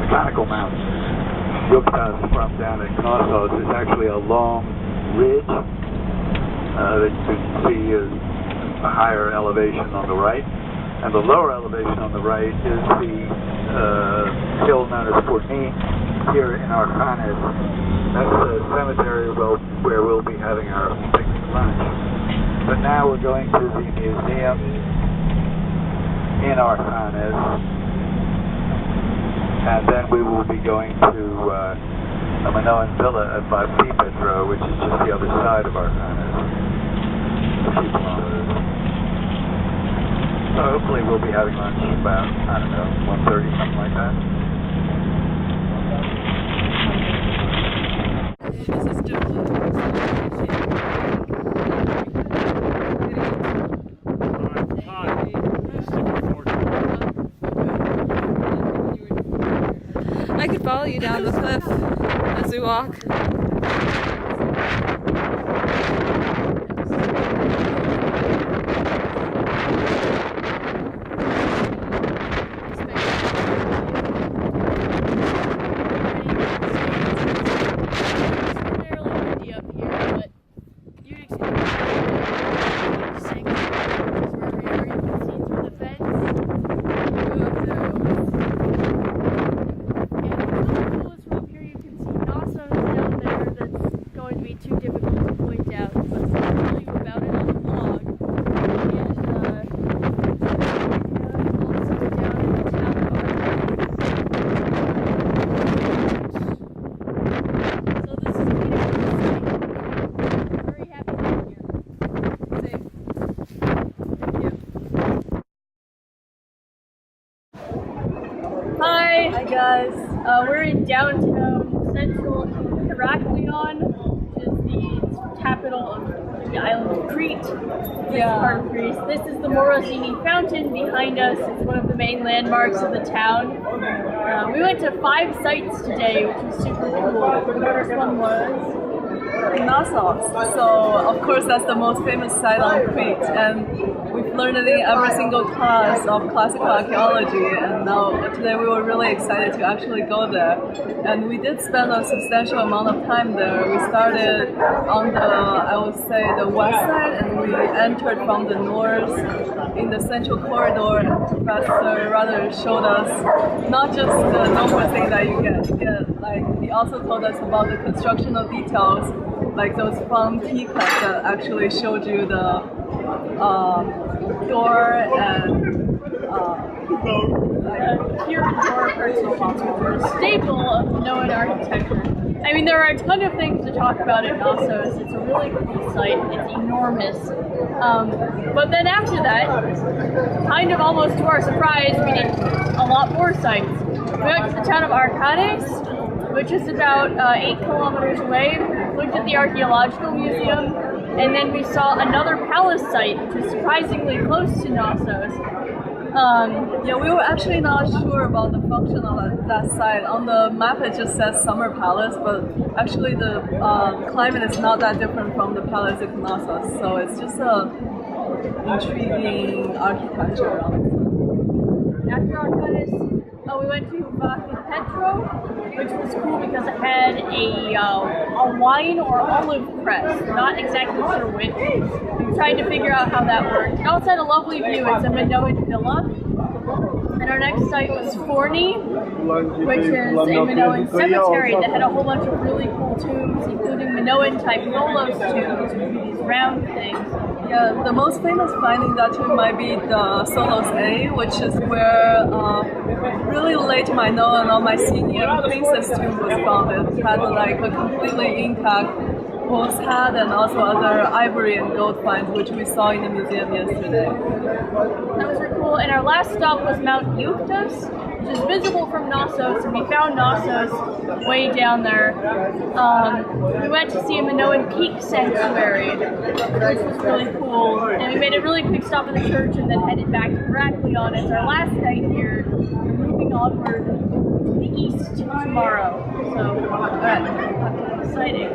conical mountain. Yuctas from down in Knossos is actually a long ridge that you can see is a higher elevation on the right. And the lower elevation on the right is the hill known as Forni here in Arcanes. That's the cemetery where we'll be having our picnic lunch. But now we're going to the museum in Arcanes, and then we will be going to a Minoan villa at Baptipetro, which is just the other side of Arcanes, a few kilometers. So hopefully we'll be having lunch about, I don't know, 1:30, something like that. I could follow you down the cliff as we walk. Hi guys, we're in downtown central Heraklion, which is the capital of the island of Crete. Part of Greece. This is the Morosini Fountain behind us. It's one of the main landmarks of the town. We went to 5 sites today, which was super cool. The first one was Knossos. So of course that's the most famous site on Crete, and we've learned it in every single class of classical archaeology, and now today we were really excited to actually go there. And we did spend a substantial amount of time there. We started on the, I would say, the west side, and we entered from the north in the central corridor, and Professor rather showed us not just the normal thing that you get, like he also told us about the constructional details, like those foam teacups that actually showed you the door and here door partitions, which are a staple of Minoan architecture. I mean, there are a ton of things to talk about in Knossos. It's a really cool site. It's enormous. But then after that, kind of almost to our surprise, we did a lot more sites. We went to the town of Arcanes, which is about 8 kilometers away. Looked at the archaeological museum, and then we saw another palace site, which is surprisingly close to Knossos. Yeah, we were actually not sure about the function of that site. On the map it just says summer palace, but actually the climate is not that different from the palace in Knossos, so it's just a intriguing architecture. After Arcanes, we went to Petro, which was cool because it had a wine or olive press. Not exactly sure which. We tried to figure out how that worked. It also had a lovely view. It's a Minoan villa. And our next site was Forni, which is a Minoan cemetery that had a whole bunch of really cool tombs, including Minoan-type Rolos tombs, which are these round things. Yeah, the most famous finding that tomb might be the Solos A, which is where really late Minoan or Mycenaean princess tomb was found. It had like a completely intact both head and also other ivory and gold finds, which we saw in the museum yesterday. That was really cool. And our last stop was Mount Euctus, which is visible from Knossos, and we found Knossos way down there. We went to see a Minoan peak sanctuary, which was really cool. And we made a really quick stop at the church and then headed back to Heraklion. It's our last night here. We're moving onward to the east tomorrow. So, exciting.